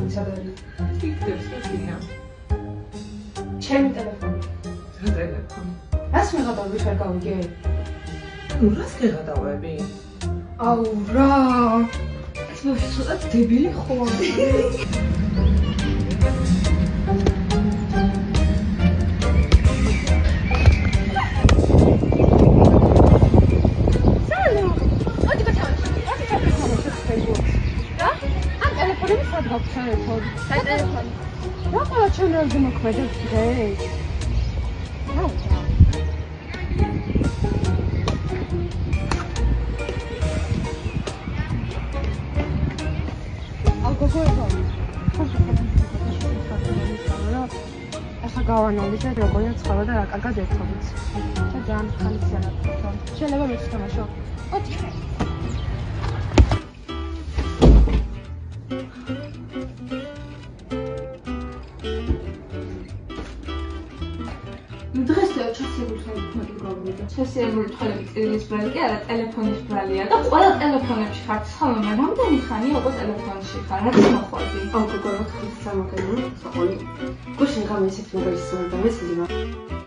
ტელეფონი სად არის? იქნებს ისია. ჩემი ტელეფონი. რა ტელეფონი? რას მიღადავი ვერ გავიგე? ნუ რას გეღადავები? აუ რა. ეს ბავშვი ცოტა დებილი ხო არის? Telefon. რა ყველა ჩანელზე მოქმედებს დღეს? რა? ალგოგოება. ახლა გავანალიზებ როგორია ცხოვა და რა კარგად ერთობით. და ძალიან ხალისიანად ვთქვი. შეიძლება მეც თამაშო. ოთი. დღეს ჩასებული თვალები გავიგე. ჩასებული თვალები წილის ბრალი კი არა, ტელეფონის ბრალია და ყველა ტელეფონებში ხარ. ხოლმე რამდენი ხანია უკვე ტელეფონში ხარ? რაც მოხვდი? აუ გოგო რა თქმა უნდა, სამაგერო, საყოლი. გუშინ ღამე ისეთი მაგარი სცენა დამესწრება.